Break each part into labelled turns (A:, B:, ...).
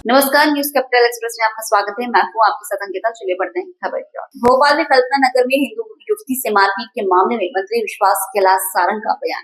A: नमस्कार, news capital express में आपका स्वागत है। मैं हूं आपके साथ अंकिता। चलिए बढ़ते हैं खबर की ओर। भोपाल में कल्पना नगर में हिंदू युवती से मारपीट के मामले में मंत्री विश्वास कैलाश सारंग का बयान।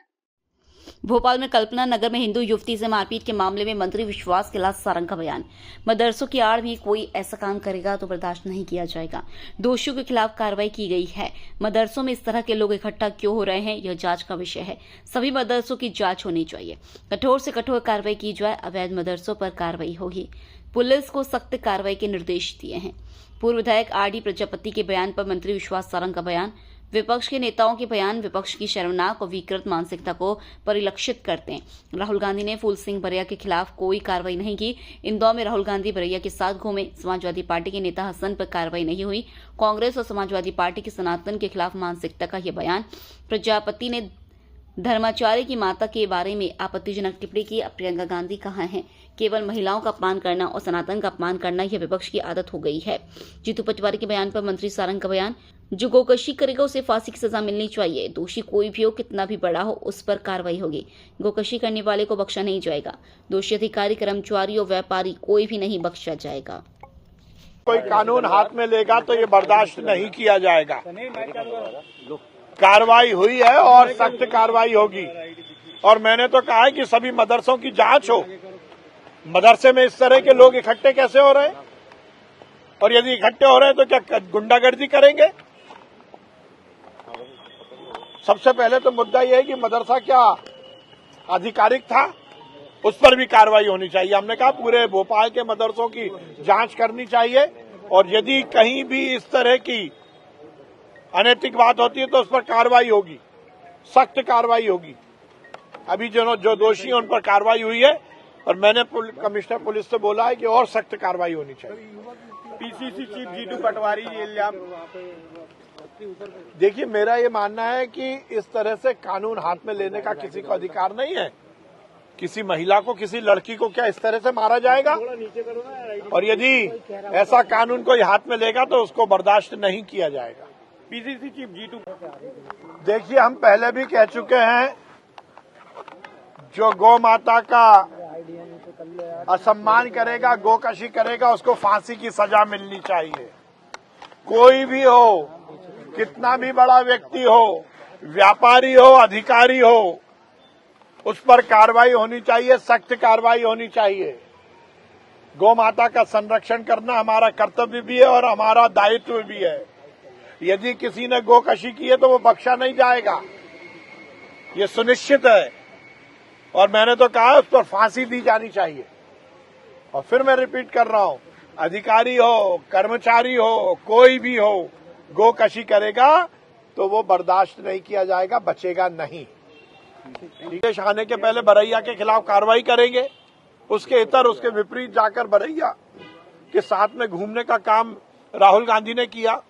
A: भोपाल में कल्पना नगर में हिंदू युवती से मारपीट के मामले में मंत्री विश्वास कैलाश सारंग का बयान। मदरसों की आड़ में कोई ऐसा काम करेगा तो बर्दाश्त नहीं किया जाएगा। दोषियों के खिलाफ कार्रवाई की गई है। मदरसों में इस तरह के लोग इकट्ठा क्यों हो रहे हैं, यह जांच का विषय है। सभी मदरसों की जांच होनी चाहिए। कठोर से कठोर कार्रवाई की जाए। अवैध मदरसों पर कार्रवाई होगी। पुलिस को सख्त कार्रवाई के निर्देश दिए हैं। पूर्व विधायक आरडी प्रजापति के बयान पर मंत्री विश्वास सारंग का बयान। विपक्ष के नेताओं के बयान विपक्ष की शर्मनाक और विकृत मानसिकता को परिलक्षित करते हैं। राहुल गांधी ने फूल सिंह बरिया के खिलाफ कोई कार्रवाई नहीं की। इंदौर में राहुल गांधी बरिया के साथ घूमे। समाजवादी पार्टी के नेता हसन पर कार्रवाई नहीं हुई। कांग्रेस और समाजवादी पार्टी के सनातन के खिलाफ मानसिकता का यह बयान। प्रजापति ने धर्माचार्य की माता के बारे में आपत्तिजनक टिप्पणी की। प्रियंका गांधी कहाँ हैं? केवल महिलाओं का अपमान करना और सनातन का अपमान करना यह विपक्ष की आदत हो गई है। जीतू पटवारी के बयान पर मंत्री सारंग का बयान। जो गोकशी करेगा उसे फांसी की सजा मिलनी चाहिए। दोषी कोई भी हो, कितना भी बड़ा हो, उस पर कार्रवाई होगी। गोकशी करने वाले को बख्शा नहीं जाएगा। दोषी अधिकारी, कर्मचारी और व्यापारी कोई भी नहीं बख्शा जाएगा।
B: कोई कानून हाथ में लेगा तो ये बर्दाश्त नहीं किया जाएगा। कार्रवाई हुई है और सख्त कार्रवाई होगी। और मैंने तो कहा है कि सभी मदरसों की जांच हो। मदरसे में इस तरह के लोग इकट्ठे कैसे हो रहे हैं, और यदि इकट्ठे हो रहे हैं तो क्या गुंडागर्दी करेंगे? सबसे पहले तो मुद्दा यह है कि मदरसा क्या आधिकारिक था, उस पर भी कार्रवाई होनी चाहिए। हमने कहा पूरे भोपाल के मदरसों की जांच करनी चाहिए, और यदि कहीं भी इस तरह की अनैतिक बात होती है तो उस पर कार्रवाई होगी, सख्त कार्रवाई होगी। अभी जो दोषी हैं उन पर कार्रवाई हुई है, और मैंने कमिश्नर पुलिस से बोला है कि और सख्त कार्रवाई होनी चाहिए।
C: पीसीसी चीफ जीतू पटवारी इल्जाम।
B: देखिए, मेरा ये मानना है कि इस तरह से कानून हाथ में लेने का किसी को अधिकार नहीं है। किसी महिला को, किसी लड़की को क्या इस तरह से मारा जाएगा? और यदि ऐसा कानून कोई हाथ में लेगा तो उसको बर्दाश्त नहीं किया जाएगा।
C: PCC chief Jitu.
B: देखिए, हम पहले भी कह चुके हैं, जो गौ माता का असम्मान करेगा, गोकशी करेगा, उसको फांसी की सजा मिलनी चाहिए। कोई भी हो, कितना भी बड़ा व्यक्ति हो, व्यापारी हो, अधिकारी हो, उस पर कार्रवाई होनी चाहिए, सख्त कार्रवाई होनी चाहिए। गौ माता का संरक्षण करना हमारा कर्तव्य भी है और हमारा दायित्व भी है। यदि किसी ने गोकशी की है तो वो बख्शा नहीं जाएगा, ये सुनिश्चित है। और मैंने तो कहा उस पर फांसी दी जानी चाहिए। और फिर मैं रिपीट कर रहा हूं, अधिकारी हो, कर्मचारी हो, कोई भी हो, गोकशी करेगा तो वो बर्दाश्त नहीं किया जाएगा, बचेगा नहीं। निर्देश आने के पहले बरैया के खिलाफ कार्रवाई करेंगे। उसके इतर, उसके विपरीत जाकर बरैया के साथ में घूमने का काम राहुल गांधी ने किया।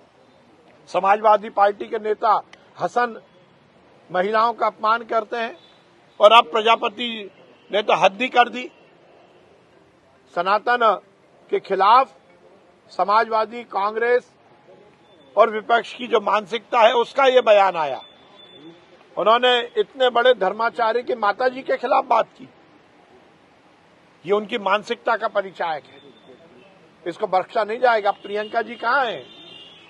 B: समाजवादी पार्टी के नेता हसन महिलाओं का अपमान करते हैं, और अब प्रजापति ने तो हद ही कर दी। सनातन के खिलाफ समाजवादी, कांग्रेस और विपक्ष की जो मानसिकता है, उसका ये बयान आया। उन्होंने इतने बड़े धर्माचार्य की माताजी के खिलाफ बात की। ये उनकी मानसिकता का परिचायक है। इसको बख्शा नहीं जाएगा। प्रियंका जी कहाँ हैं,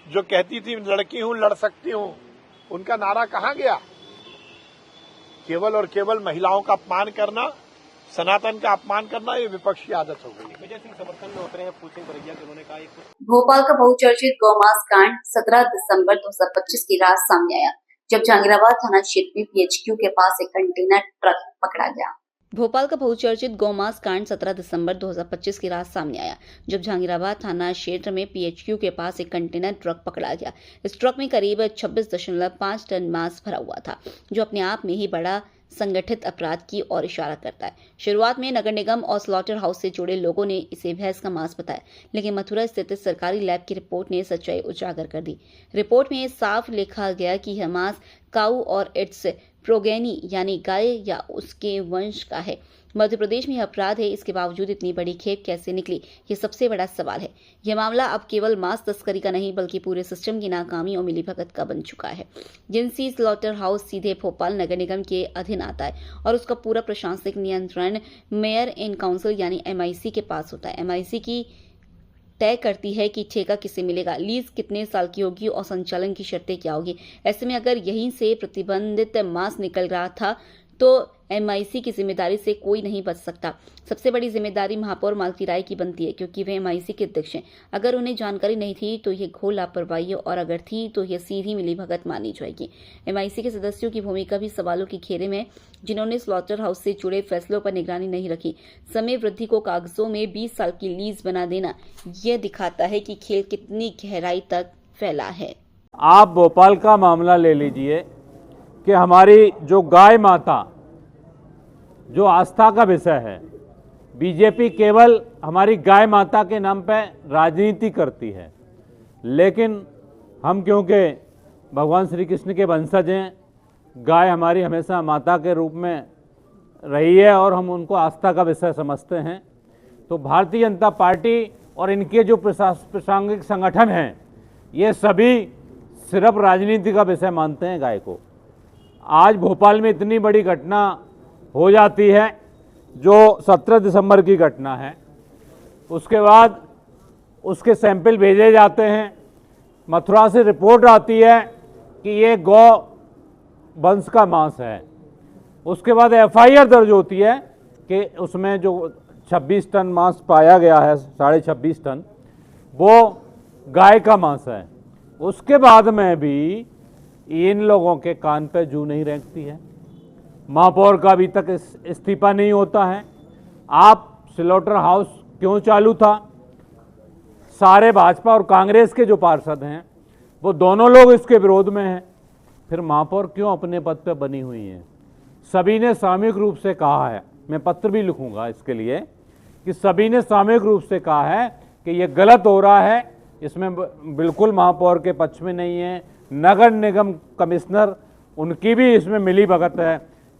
B: जो कहती थी लड़की हूं, लड़ सकती हूं? उनका नारा कहां गया? केवल और केवल महिलाओं का अपमान करना, सनातन का अपमान करना, ये विपक्ष की आदत हो गई।
C: विजय सिंह समर्थन में उतरे हैं फूल सिंह बरिया के। उन्होंने कहा
A: भोपाल का बहुचर्चित गौमांस कांड 17 दिसंबर 2025 की रात सामने आया, जब जहांगीराबाद थाना क्षेत्र में पीएचक्यू के पास एक कंटेनर ट्रक पकड़ा गया। भोपाल का बहुचर्चित गौमांस कांड 17 दिसंबर 2025 की रात सामने आया, जब जहांगीराबाद थाना क्षेत्र में पीएचक्यू के पास एक कंटेनर ट्रक पकड़ा गया। इस ट्रक में करीब 26.5 टन मांस भरा हुआ था, जो अपने आप में ही बड़ा संगठित अपराध की ओर इशारा करता है। शुरुआत में नगर निगम और स्लॉटर हाउस से जुड़े लोगों ने इसे भैंस का मांस बताया, लेकिन मथुरा स्थित सरकारी लैब की रिपोर्ट ने सच्चाई उजागर कर दी। रिपोर्ट में साफ लिखा गया कि यह मांस काऊ और इट्स प्रोगेनी यानी गाय या उसके वंश का है। मध्य प्रदेश में अपराध है, इसके बावजूद इतनी बड़ी खेप कैसे निकली, ये सबसे बड़ा सवाल है। यह मामला अब केवल मांस तस्करी का नहीं बल्कि पूरे सिस्टम की नाकामी और मिलीभगत का बन चुका है। जिनसी स्लॉटर हाउस सीधे भोपाल नगर निगम के अधीन आता है और उसका पूरा प्रशासनिक नियंत्रण मेयर इन काउंसिल यानी MIC के पास होता है। MIC की तय करती है कि ठेका किसे मिलेगा, लीज कितने साल की होगी और संचालन की शर्तें क्या होगी। ऐसे में अगर यहीं से प्रतिबंधित मांस निकल रहा था तो MIC की जिम्मेदारी से कोई नहीं बच सकता। सबसे बड़ी जिम्मेदारी महापौर मालती राय की बनती है क्योंकि वे MIC के अध्यक्ष हैं। अगर उन्हें जानकारी नहीं थी तो ये घोर लापरवाही और अगर थी तो यह सीधी मिलीभगत मानी जाएगी। MIC के सदस्यों की भूमिका भी सवालों के घेरे में, जिन्होंने स्लॉटर हाउस से जुड़े फैसलों पर निगरानी नहीं रखी। समय वृद्धि को कागजों में 20 साल की लीज बना देना यह दिखाता है कि खेल कितनी गहराई तक फैला है।
D: आप भोपाल का मामला ले लीजिए कि हमारी जो गाय माता जो आस्था का विषय है, बीजेपी केवल हमारी गाय माता के नाम पे राजनीति करती है, लेकिन हम क्योंकि भगवान श्री कृष्ण के वंशज हैं, गाय हमारी हमेशा माता के रूप में रही है और हम उनको आस्था का विषय समझते हैं। तो भारतीय जनता पार्टी और इनके जो प्रासंगिक संगठन हैं, ये सभी सिर्फ राजनीति का विषय मानते हैं गाय को। आज भोपाल में इतनी बड़ी घटना हो जाती है जो 17 दिसंबर की घटना है, उसके बाद उसके सैंपल भेजे जाते हैं, मथुरा से रिपोर्ट आती है कि ये गौ वंश का मांस है। उसके बाद FIR दर्ज होती है कि उसमें जो 26 टन मांस पाया गया है, 26.5 टन, वो गाय का मांस है। उसके बाद में भी इन लोगों के कान पे जू नहीं रेंगती है। महापौर का अभी तक इस्तीफा नहीं होता है। आप स्लॉटर हाउस क्यों चालू था? सारे भाजपा और कांग्रेस के जो पार्षद हैं वो दोनों लोग इसके विरोध में हैं। फिर महापौर क्यों अपने पद पे बनी हुई हैं? सभी ने सामूहिक रूप से कहा है, मैं पत्र भी लिखूंगा इसके लिए, कि सभी ने सामूहिक रूप से कहा है कि ये गलत हो रहा है, इसमें बिल्कुल महापौर के पक्ष में नहीं है। नगर निगम कमिश्नर, उनकी भी इसमें मिली भगत है,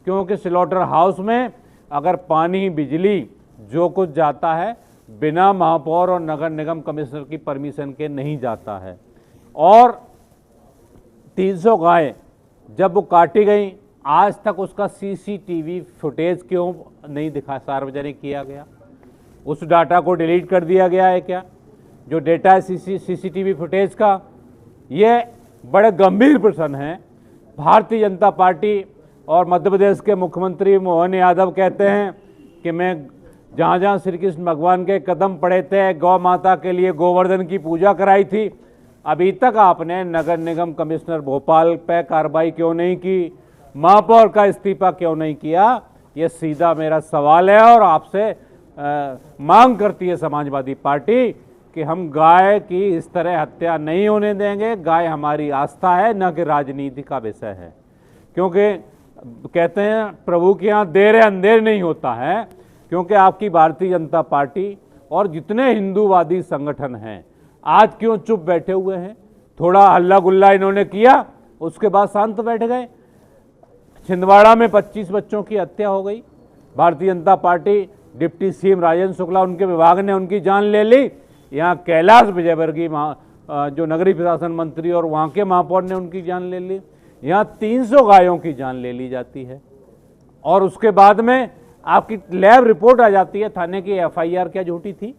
D: क्योंकि स्लॉटर हाउस में अगर पानी, बिजली जो कुछ जाता है बिना महापौर और नगर निगम कमिश्नर की परमिशन के नहीं जाता है। और 300 गाय जब वो काटी गई, आज तक उसका CCTV फुटेज क्यों नहीं दिखा, सार्वजनिक किया गया? उस डाटा को डिलीट कर दिया गया है क्या? जो डेटा है CCTV फुटेज का, ये बड़े गंभीर प्रश्न हैं। भारतीय जनता पार्टी और मध्य प्रदेश के मुख्यमंत्री मोहन यादव कहते हैं कि मैं जहाँ जहाँ श्री कृष्ण भगवान के कदम पड़े थे, गौ माता के लिए गोवर्धन की पूजा कराई थी। अभी तक आपने नगर निगम कमिश्नर भोपाल पे कार्रवाई क्यों नहीं की? महापौर का इस्तीफा क्यों नहीं किया? ये सीधा मेरा सवाल है और आपसे मांग करती है समाजवादी पार्टी कि हम गाय की इस तरह हत्या नहीं होने देंगे। गाय हमारी आस्था है, न कि राजनीति का विषय है। क्योंकि कहते हैं प्रभु के यहाँ देर अंधेर नहीं होता है, क्योंकि आपकी भारतीय जनता पार्टी और जितने हिंदूवादी संगठन हैं आज क्यों चुप बैठे हुए हैं? थोड़ा हल्ला गुल्ला इन्होंने किया, उसके बाद शांत बैठ गए। छिंदवाड़ा में 25 बच्चों की हत्या हो गई, Bharatiya Janata party, deputy CM Rajendra Shukla, उनके विभाग ने उनकी जान ले ली। यहाँ कैलाश विजयवर्गीय जो नगरीय प्रशासन मंत्री और वहाँ के महापौर ने उनकी जान ले ली। यहाँ 300 गायों की जान ले ली जाती है और उसके बाद में आपकी लैब रिपोर्ट आ जाती है। थाने की FIR क्या झूठी थी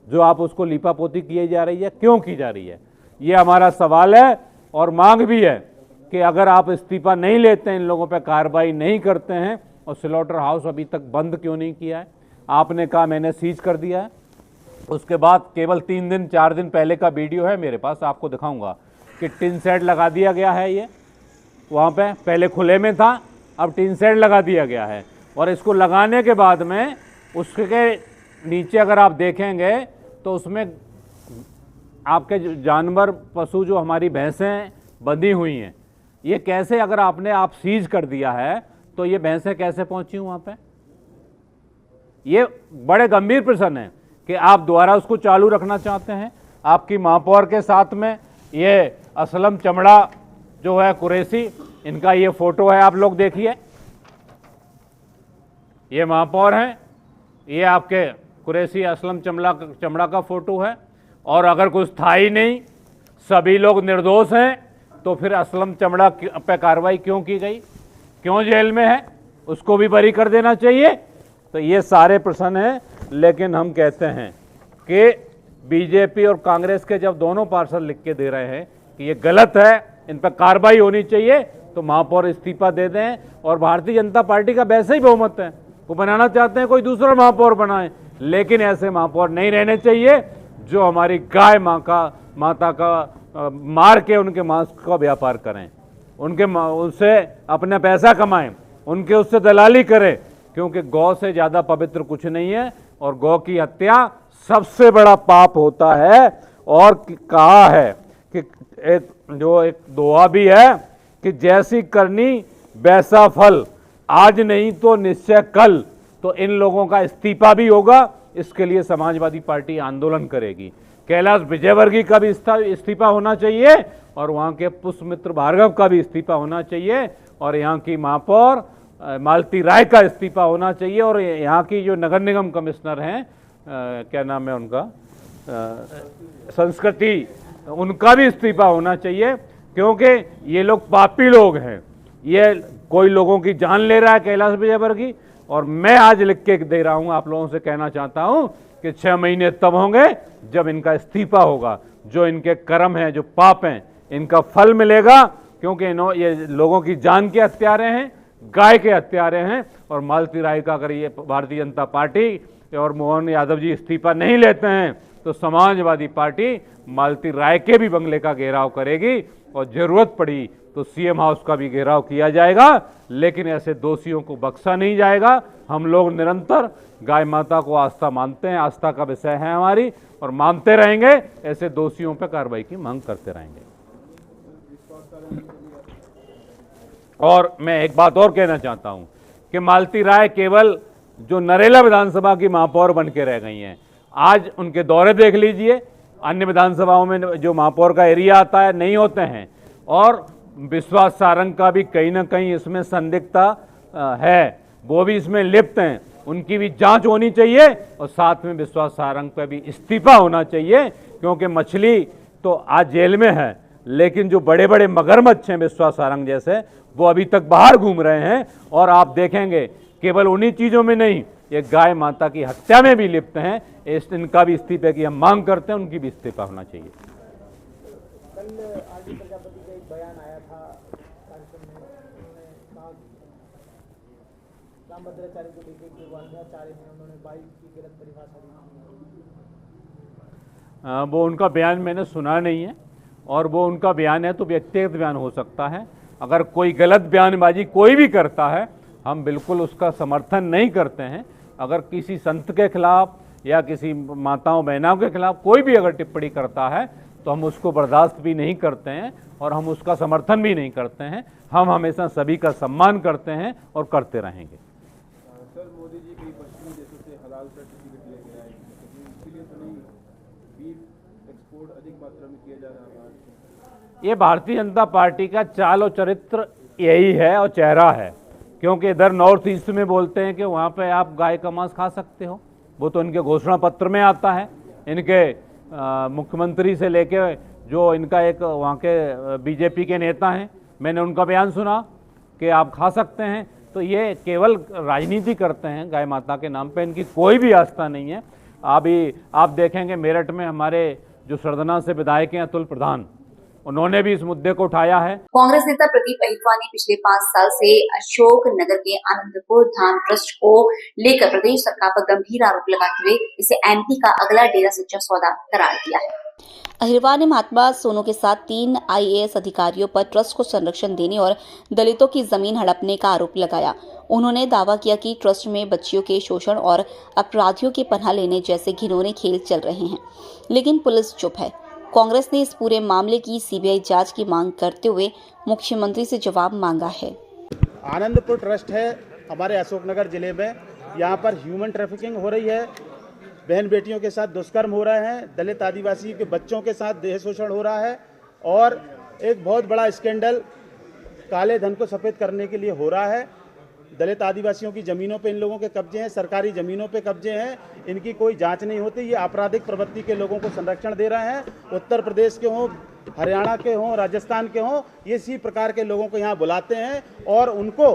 D: जो आप उसको लीपापोती किए जा रही है, क्यों की जा रही है? ये हमारा सवाल है और मांग भी है कि अगर आप इस्तीफा नहीं लेते हैं, इन लोगों पर कार्रवाई नहीं करते हैं, और स्लॉटर हाउस अभी तक बंद क्यों नहीं किया है? आपने कहा मैंने सीज कर दिया है, उसके बाद केवल 3 दिन 4 दिन पहले का वीडियो है मेरे पास, आपको दिखाऊंगा कि टिन शेड लगा दिया गया है। ये वहाँ पे पहले खुले में था, अब टिन शेड लगा दिया गया है। और इसको लगाने के बाद में उसके नीचे अगर आप देखेंगे तो उसमें आपके जानवर, पशु, जो हमारी भैंसें बंधी हुई हैं, ये कैसे, अगर आपने आप सीज कर दिया है तो ये भैंसें कैसे पहुंची वहाँ पे? ये बड़े गंभीर प्रश्न है कि आप दोबारा उसको चालू रखना चाहते हैं। आपकी महापौर के साथ में ये असलम चमड़ा जो है कुरैशी, इनका ये फोटो है, आप लोग देखिए। ये महापौर हैं ये आपके कुरैशी असलम चमड़ा का फोटो है, और अगर कुछ था ही नहीं, सभी लोग निर्दोष हैं, तो फिर असलम चमड़ा पे कार्रवाई क्यों की गई, क्यों जेल में है, उसको भी बरी कर देना चाहिए। तो ये सारे प्रश्न हैं। लेकिन हम कहते हैं कि बीजेपी और कांग्रेस के जब दोनों पार्षद लिख के दे रहे हैं कि ये गलत है, इन पर कार्रवाई होनी चाहिए, तो महापौर इस्तीफा दे दें। और भारतीय जनता पार्टी का वैसे ही बहुमत है, वो बनाना चाहते हैं कोई दूसरा महापौर बनाए, लेकिन ऐसे महापौर नहीं रहने चाहिए जो हमारी गाय माता का मार के उनके मांस का व्यापार करें, उनसे अपना पैसा कमाएं, उनके उससे दलाली करें, क्योंकि गौ से ज़्यादा पवित्र कुछ नहीं है और गौ की हत्या सबसे बड़ा पाप होता है। और कहा है कि एक दोहा भी है कि जैसी करनी वैसा फल, आज नहीं तो निश्चय कल। तो इन लोगों का इस्तीफा भी होगा, इसके लिए समाजवादी पार्टी आंदोलन करेगी। कैलाश विजयवर्गीय का भी इस्तीफा होना चाहिए, और वहाँ के पुष्पमित्र भार्गव का भी इस्तीफा होना चाहिए, और यहाँ की महापौर मालती राय का इस्तीफा होना चाहिए, और यहाँ की जो नगर निगम कमिश्नर हैं, क्या नाम है उनका, संस्कृति, उनका भी इस्तीफा होना चाहिए, क्योंकि ये लोग पापी लोग हैं। ये कोई लोगों की जान ले रहा है कैलाश विजयवर्गीय, और मैं आज लिख के दे रहा हूँ, आप लोगों से कहना चाहता हूँ कि 6 महीने तब होंगे जब इनका इस्तीफा होगा। जो इनके कर्म हैं, जो पाप हैं, इनका फल मिलेगा, क्योंकि ये लोगों की जान के हत्यारे हैं, गाय के हत्यारे हैं। और मालती राय का अगर ये भारतीय जनता पार्टी और मोहन यादव जी इस्तीफा नहीं लेते हैं, तो समाजवादी पार्टी मालती राय के भी बंगले का घेराव करेगी, और जरूरत पड़ी तो सीएम हाउस का भी घेराव किया जाएगा। लेकिन ऐसे दोषियों को बख्शा नहीं जाएगा। हम लोग निरंतर गाय माता को आस्था मानते हैं, आस्था का विषय है हमारी, और मानते रहेंगे। ऐसे दोषियों पर कार्रवाई की मांग करते रहेंगे। और मैं एक बात और कहना चाहता हूं कि मालती राय केवल जो नरेला विधानसभा की महापौर बन के रह गई हैं, आज उनके दौरे देख लीजिए, अन्य विधानसभाओं में जो महापौर का एरिया आता है नहीं होते हैं। और विश्वास सारंग का भी कहीं ना कहीं इसमें संदिग्धता है, वो भी इसमें लिप्त हैं, उनकी भी जांच होनी चाहिए, और साथ में विश्वास सारंग पर भी इस्तीफा होना चाहिए। क्योंकि मछली तो आज जेल में है, लेकिन जो बड़े बड़े मगरमच्छ हैं विश्वास सारंग जैसे, वो अभी तक बाहर घूम रहे हैं। और आप देखेंगे केवल उन्हीं चीज़ों में नहीं, ये गाय माता की हत्या में भी लिप्त हैं। इनका भी इस्तीफे की हम मांग करते हैं, उनकी भी इस्तीफा होना चाहिए।
C: कल आरडी प्रजापति का एक बयान आया था कार्यक्रम में, उन्होंने कहा रामभद्राचार्य को लेकर जो वाल्मीचार्य हैं, उन्होंने 22 की गलत परिभाषा दी।
D: वो उनका बयान मैंने सुना नहीं है, और वो उनका बयान है तो व्यक्तिगत बयान हो सकता है। अगर कोई गलत बयानबाजी कोई भी करता है, हम बिल्कुल उसका समर्थन नहीं करते हैं। अगर किसी संत के खिलाफ या किसी माताओं बहनों के खिलाफ कोई भी अगर टिप्पणी करता है, तो हम उसको बर्दाश्त भी नहीं करते हैं, और हम उसका समर्थन भी नहीं करते हैं। हम हमेशा सभी का सम्मान करते हैं और करते रहेंगे।
C: सर, मोदी जी कई पश्चिमी देशों से हलाल सर्टिफिकेट लेके आए, इसलिए तो नहीं बीफ एक्सपोर्ट अधिक मात्रा में किया जा रहा है।
D: ये भारतीय जनता पार्टी का चाल और चरित्र यही है और चेहरा है। क्योंकि इधर नॉर्थ ईस्ट में बोलते हैं कि वहाँ पे आप गाय का मांस खा सकते हो, वो तो इनके घोषणा पत्र में आता है। इनके मुख्यमंत्री से लेके जो इनका एक वहाँ के बीजेपी के नेता हैं, मैंने उनका बयान सुना कि आप खा सकते हैं। तो ये केवल राजनीति करते हैं गाय माता के नाम पे, इनकी कोई भी आस्था नहीं है। अभी आप देखेंगे मेरठ में हमारे जो सरदना से विधायक हैं अतुल प्रधान, उन्होंने भी इस मुद्दे को उठाया है।
A: कांग्रेस नेता प्रदीप अहिरवा ने पिछले 5 साल से अशोक नगर के आनंदपुर धाम ट्रस्ट को लेकर प्रदेश सरकार पर गंभीर आरोप लगाते हुए इसे एमपी का अगला डेरा सच्चा सौदा करार दिया है। अहिरवा ने महात्मा सोनू के साथ 3 IAS अधिकारियों पर ट्रस्ट को संरक्षण देने और दलितों की जमीन हड़पने का आरोप लगाया। उन्होंने दावा किया कि ट्रस्ट में बच्चियों के शोषण और अपराधियों के पनाह लेने जैसे घिनौने खेल चल रहे हैं, लेकिन पुलिस चुप है। कांग्रेस ने इस पूरे मामले की CBI जांच की मांग करते हुए मुख्यमंत्री से जवाब मांगा है।
C: आनंदपुर ट्रस्ट है हमारे अशोकनगर जिले में, यहाँ पर ह्यूमन ट्रैफिकिंग हो रही है, बहन बेटियों के साथ दुष्कर्म हो रहे हैं, दलित आदिवासी के बच्चों के साथ देह शोषण हो रहा है, और एक बहुत बड़ा स्कैंडल काले धन को सफेद करने के लिए हो रहा है। दलित आदिवासियों की ज़मीनों पे इन लोगों के कब्जे हैं, सरकारी ज़मीनों पे कब्जे हैं, इनकी कोई जांच नहीं होती। ये आपराधिक प्रवृत्ति के लोगों को संरक्षण दे रहे हैं। उत्तर प्रदेश के हों, हरियाणा के हों, राजस्थान के हों, ये इसी प्रकार के लोगों को यहाँ बुलाते हैं और उनको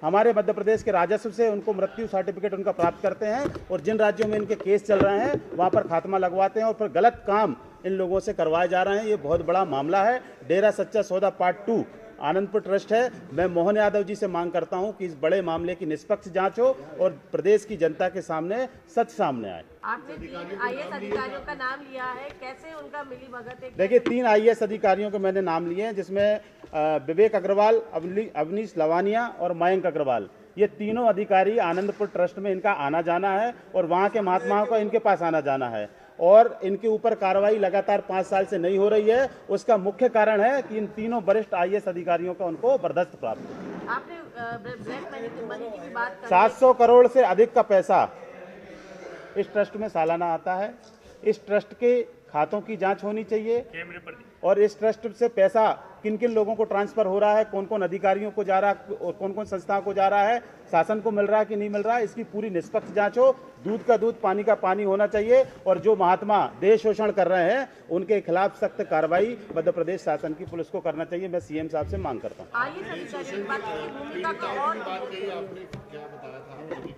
C: हमारे मध्य प्रदेश के राजस्व से उनको मृत्यु सर्टिफिकेट उनका प्राप्त करते हैं और जिन राज्यों में इनके केस चल रहे हैं वहाँ पर खात्मा लगवाते हैं और फिर गलत काम इन लोगों से करवाए जा रहे हैं। ये बहुत बड़ा मामला है। डेरा सच्चा सौदा पार्ट 2 आनंदपुर ट्रस्ट है। मैं मोहन यादव जी से मांग करता हूं कि इस बड़े मामले की निष्पक्ष जांच हो और प्रदेश की जनता के सामने सच सामने आए।
E: आपने 3 आईएएस अधिकारियों का नाम लिया है, कैसे उनका मिली भगत है?
C: देखिए, 3 आईएएस अधिकारियों के मैंने नाम लिए हैं, जिसमें विवेक अग्रवाल, अवनीश लवानिया और मयंक अग्रवाल, ये तीनों अधिकारी आनंदपुर ट्रस्ट में इनका आना जाना है और वहाँ के महात्माओं का इनके पास आना जाना है और इनके ऊपर कार्रवाई लगातार 5 साल से नहीं हो रही है। उसका मुख्य कारण है कि इन तीनों वरिष्ठ आईएएस अधिकारियों का उनको बर्दाश्त प्राप्त है।
E: आपने ब्लैक मनी की भी बात कर
C: 700 करोड़ से अधिक का पैसा इस ट्रस्ट में सालाना आता है। इस ट्रस्ट के खातों की जांच होनी चाहिए और इस ट्रस्ट से पैसा किन किन लोगों को ट्रांसफर हो रहा है, कौन कौन अधिकारियों को जा रहा है और कौन कौन संस्थाओं को जा रहा है, शासन को मिल रहा है कि नहीं मिल रहा है, इसकी पूरी निष्पक्ष जांच हो। दूध का दूध, पानी का पानी होना चाहिए और जो महात्मा देश शोषण कर रहे हैं उनके खिलाफ सख्त कार्रवाई मध्य प्रदेश शासन की पुलिस को करना चाहिए। मैं सीएम साहब से मांग करता हूँ।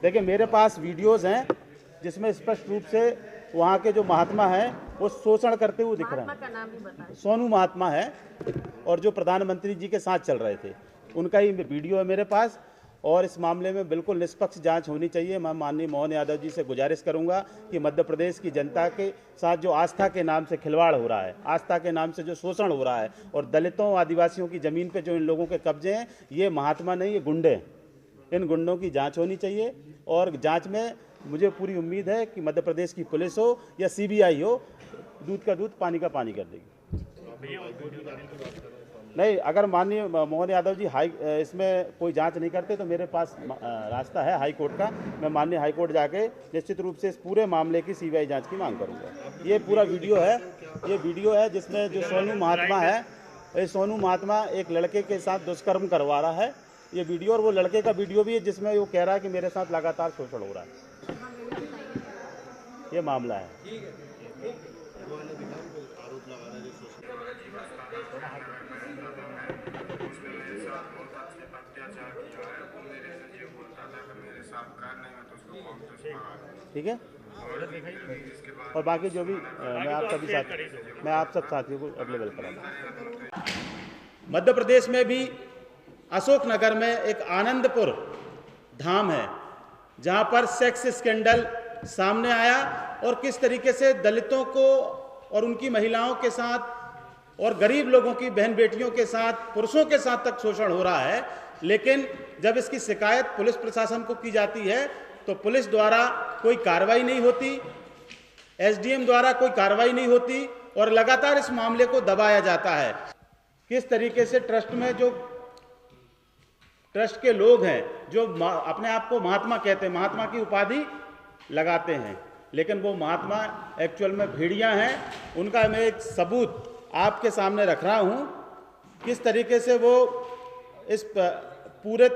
C: देखिए, मेरे पास वीडियोज हैं जिसमें स्पष्ट रूप से वहाँ के जो महात्मा हैं वो शोषण करते हुए दिख रहे हैं।
E: का नाम भी बताएं।
C: सोनू महात्मा है और जो प्रधानमंत्री जी के साथ चल रहे थे उनका ही वीडियो है मेरे पास और इस मामले में बिल्कुल निष्पक्ष जांच होनी चाहिए। मैं माननीय मोहन यादव जी से गुजारिश करूंगा कि मध्य प्रदेश की जनता के साथ जो आस्था के नाम से खिलवाड़ हो रहा है, आस्था के नाम से जो शोषण हो रहा है और दलितों आदिवासियों की ज़मीन पर जो इन लोगों के कब्जे हैं, ये महात्मा नहीं, ये गुंडे हैं। इन गुंडों की जाँच होनी चाहिए और जाँच में मुझे पूरी उम्मीद है कि मध्य प्रदेश की पुलिस हो या सीबीआई हो, दूध का दूध, पानी का पानी कर देगी। नहीं, अगर माननीय मोहन यादव जी इसमें कोई जांच नहीं करते तो मेरे पास रास्ता है हाई कोर्ट का। मैं माननीय हाई कोर्ट जाके निश्चित रूप से इस पूरे मामले की सीबीआई जांच की मांग करूंगा। ये पूरा वीडियो है जिसमें जो सोनू महात्मा है, ये सोनू महात्मा एक लड़के के साथ दुष्कर्म करवा रहा है। ये वीडियो और वो लड़के का वीडियो भी है जिसमें वो कह रहा है कि मेरे साथ लगातार शोषण हो रहा है। ये मामला है। ठीक है, और बाकी जो भी मैं आप सब साथियों को अवेलेबल कराऊंगा। मध्य प्रदेश में भी अशोकनगर में एक आनंदपुर धाम है जहां पर सेक्स स्कैंडल सामने आया और किस तरीके से दलितों को और उनकी महिलाओं के साथ और गरीब लोगों की बहन बेटियों के साथ, पुरुषों के साथ तक शोषण हो रहा है। लेकिन जब इसकी शिकायत पुलिस प्रशासन को की जाती है तो पुलिस द्वारा कोई कार्रवाई नहीं होती, एसडीएम द्वारा कोई कार्रवाई नहीं होती और लगातार इस मामले को दबाया जाता है। किस तरीके से ट्रस्ट में जो ट्रस्ट के लोग हैं जो अपने आप को महात्मा कहते हैं, महात्मा की उपाधि लगाते हैं, लेकिन वो महात्मा एक्चुअल में भेड़िया हैं। उनका मैं एक सबूत आपके सामने रख रहा हूं, किस तरीके से वो इस पूरे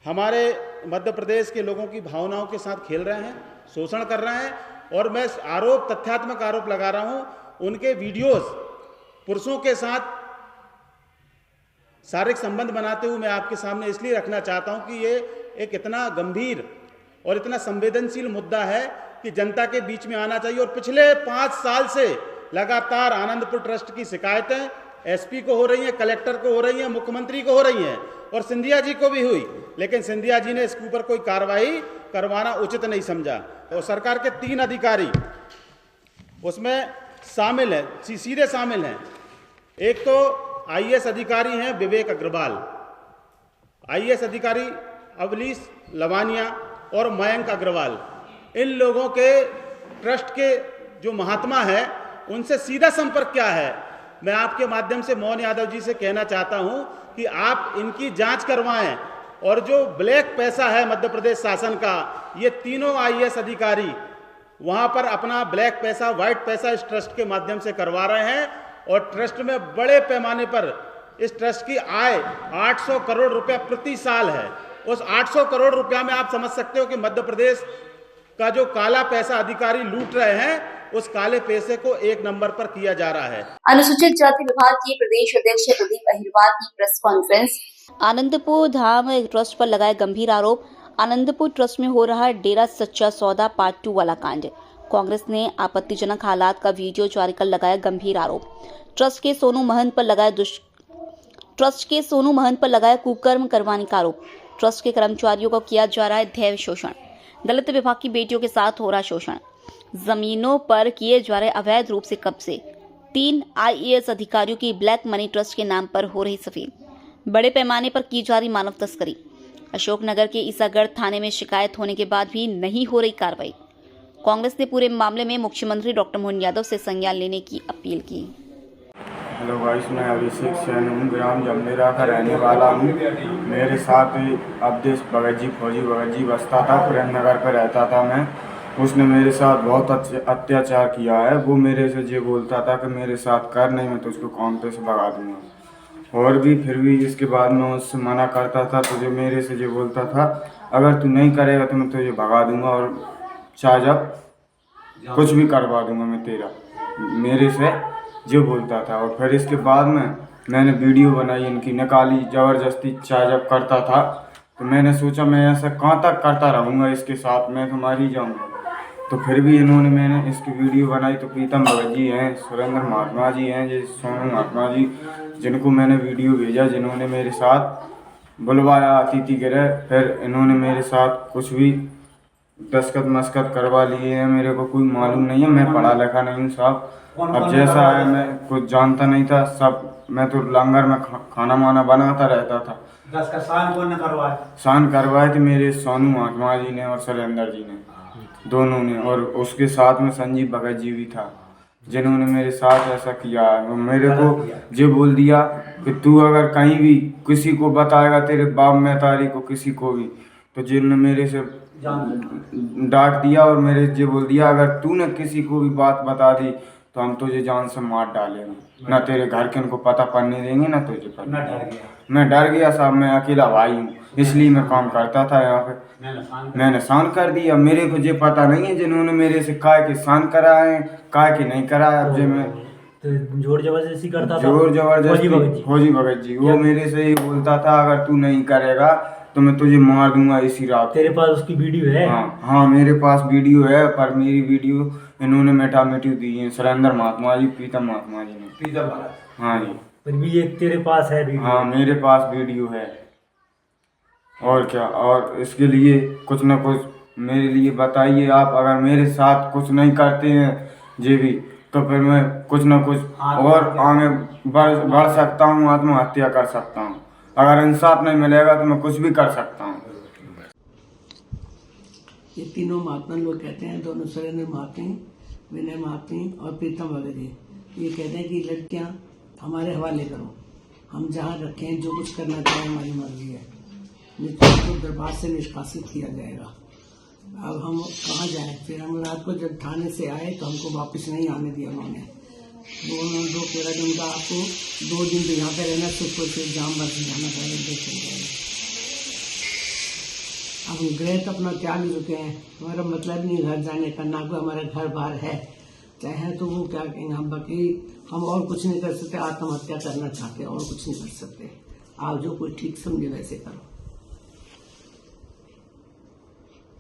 C: हमारे मध्य प्रदेश के लोगों की भावनाओं के साथ खेल रहे हैं, शोषण कर रहे हैं। और मैं तथ्यात्मक आरोप लगा रहा हूं। उनके वीडियोस पुरुषों के साथ शारीरिक संबंध बनाते हुए मैं आपके सामने इसलिए रखना चाहता हूं कि ये एक इतना गंभीर और इतना संवेदनशील मुद्दा है कि जनता के बीच में आना चाहिए। और पिछले 5 साल से लगातार आनंदपुर ट्रस्ट की शिकायतें एसपी को हो रही हैं, कलेक्टर को हो रही हैं, मुख्यमंत्री को हो रही हैं और सिंधिया जी को भी हुई, लेकिन सिंधिया जी ने इसके ऊपर कोई कार्रवाई करवाना उचित नहीं समझा। और सरकार के 3 अधिकारी उसमें शामिल हैं, सीधे शामिल हैं। एक तो आईएएस अधिकारी हैं विवेक अग्रवाल, आईएएस अधिकारी अवनीश लवानिया और मयंक अग्रवाल। इन लोगों के ट्रस्ट के जो महात्मा है उनसे सीधा संपर्क क्या है? मैं आपके माध्यम से मोहन यादव जी से कहना चाहता हूं कि आप इनकी जांच करवाएं और जो ब्लैक पैसा है मध्य प्रदेश शासन का, ये तीनों आईएएस अधिकारी वहां पर अपना ब्लैक पैसा, व्हाइट पैसा इस ट्रस्ट के माध्यम से करवा रहे हैं और ट्रस्ट में बड़े पैमाने पर इस ट्रस्ट की आय 800 करोड़ रुपया प्रति साल है। उस 800 करोड़ रुपया में आप समझ सकते हो कि मध्य प्रदेश का जो काला पैसा अधिकारी लूट रहे हैं, उस काले पैसे को एक नंबर पर किया जा रहा है।
A: अनुसूचित जाति विभाग के प्रदेश अध्यक्ष प्रदीप अहिरवार की प्रेस कॉन्फ्रेंस। आनंदपुर धाम ट्रस्ट पर लगाए गंभीर आरोप। आनंदपुर ट्रस्ट में हो रहा डेरा सच्चा सौदा पार्ट 2 वाला कांड। कांग्रेस ने आपत्तिजनक हालात का वीडियो जारी कर लगाया गंभीर आरोप। ट्रस्ट के सोनू महंत पर लगाया कुकर्म करवाने का आरोप। ट्रस्ट के कर्मचारियों को किया जा रहा है दैव शोषण। दलित विभाग की बेटियों के साथ हो रहा शोषण। जमीनों पर किए जा रहे अवैध रूप से कब्जे। 3 IAS अधिकारियों की ब्लैक मनी ट्रस्ट के नाम पर हो रही सफेद। बड़े पैमाने पर की जा रही मानव तस्करी। अशोकनगर के ईसागढ़ थाने में शिकायत होने के बाद भी नहीं हो रही कार्रवाई। कांग्रेस ने पूरे मामले में मुख्यमंत्री डॉक्टर मोहन यादव से संज्ञान लेने की अपील की।
F: हेलो गाइस, मैं अभिषेक सेन हूँ, ग्राम जमनेरा का रहने वाला हूँ। मेरे साथ अवधेश भगत जी, फौजी भगत जी बसता था, प्रेमनगर पर रहता था मैं। उसने मेरे साथ बहुत अत्याचार किया है। वो मेरे से ये बोलता था कि मेरे साथ कर, नहीं मैं तो उसको काउंटर से भगा दूँगा। और भी फिर भी इसके बाद मैं उससे मना करता था तो जो मेरे से ये बोलता था, अगर तू नहीं करेगा तो मैं तुझे भगा दूँगा और चाहे जब कुछ भी करवा दूँगा मैं तेरा, मेरे से जो बोलता था। और फिर इसके बाद में मैंने वीडियो बनाई, इनकी निकाली ज़बरदस्ती चाहे जब करता था। तो मैंने सोचा मैं ऐसा कहाँ तक करता रहूँगा इसके साथ, मैं तो मार ही जाऊँगा। तो फिर भी मैंने इसकी वीडियो बनाई। तो प्रीतम भगत जी हैं, सुरेंद्र महात्मा जी हैं, ये सोनू महात्मा जी, जिनको मैंने वीडियो भेजा, जिन्होंने मेरे साथ बुलवाया अतिथि गृह। फिर इन्होंने मेरे साथ कुछ भी दस्खत मस्खत करवा लिए हैं। मेरे को कोई मालूम नहीं है, मैं पढ़ा लिखा नहीं हूँ साहब। अब जैसा है मैं कुछ जानता नहीं था सब। मैं तो लंगर में खाना वाना बनाता रहता था। शान करवाए थे मेरे सोनू महात्मा जी ने और सुरेंद्र जी ने, दोनों ने। और उसके साथ में संजीव भगत जी भी था, जिन्होंने मेरे साथ ऐसा किया है। मेरे को ये बोल दिया कि तू अगर कहीं भी किसी को बताएगा, तेरे बाप महतारी को, किसी को भी, तो जिन्होंने मेरे से डांट दिया और मेरे ये बोल दिया, अगर तूने किसी को भी बात बता दी तो हम तुझे जान से मार डालेंगे, ना तेरे घर के उनको पता पड़ने देंगे, ना तुझे पता। मैं डर गया साहब, मैं अकेला भाई हूँ, इसलिए मैं काम करता था यहाँ पे। मैंने शान कर दिया। मेरे को ये पता नहीं है जिन्होंने मेरे से काय के शान कराए, काय के नहीं कराया। अब जो मैं
G: जोर जबरदस्ती करता था,
F: जोर जबरदस्ती फौजी भगत जी, वो मेरे से ये बोलता था, अगर तू नहीं करेगा तो मैं तुझे मार दूंगा इसी रात।
G: तेरे पास उसकी वीडियो है?
F: हाँ मेरे पास वीडियो है, पर मेरी वीडियो इन्होंने मिटी दी है, सुरेंद्र महात्मा जी, प्रीतम महात्मा जी ने। हाँ जी,
G: फिर भी एक तेरे पास है वीडियो?
F: हाँ मेरे पास वीडियो है। और क्या, और इसके लिए कुछ ना कुछ मेरे लिए बताइए आप। अगर मेरे साथ कुछ नहीं करते हैं ये भी, तो फिर मैं कुछ ना कुछ और आगे बढ़ सकता हूँ, आत्महत्या कर सकता हूँ। अगर इंसाफ नहीं मिलेगा तो मैं कुछ भी कर सकता हूँ।
H: ये तीनों महात्मा लोग कहते हैं, दोनों सुरेंद्र महात्मा, विनय महात्मा और प्रीतम भगत जी, ये कहते हैं कि लड़कियां हमारे हवाले करो, हम जहाँ रखें, जो कुछ करना चाहें हमारी मर्जी है। तो दरबार से निष्कासित किया जाएगा। अब हम कहाँ जाएं? फिर हम रात को जब थाने से आए तो हमको वापस नहीं आने दिया उन्होंने। दो कह रहा उनका आपको 2 दिन तो यहाँ पे रहना, सुखपुर से जाम बस जाना पड़ेगा। अब हम गए तो अपना त्याग ही रुके हैं, हमारा मतलब नहीं घर जाने का, ना कोई हमारा घर बार है, चाहे तो वो क्या कहेंगे। हम बाकी हम और कुछ नहीं कर सकते, आत्महत्या करना चाहते और कुछ नहीं कर सकते। आप जो कोई ठीक समझे वैसे करो।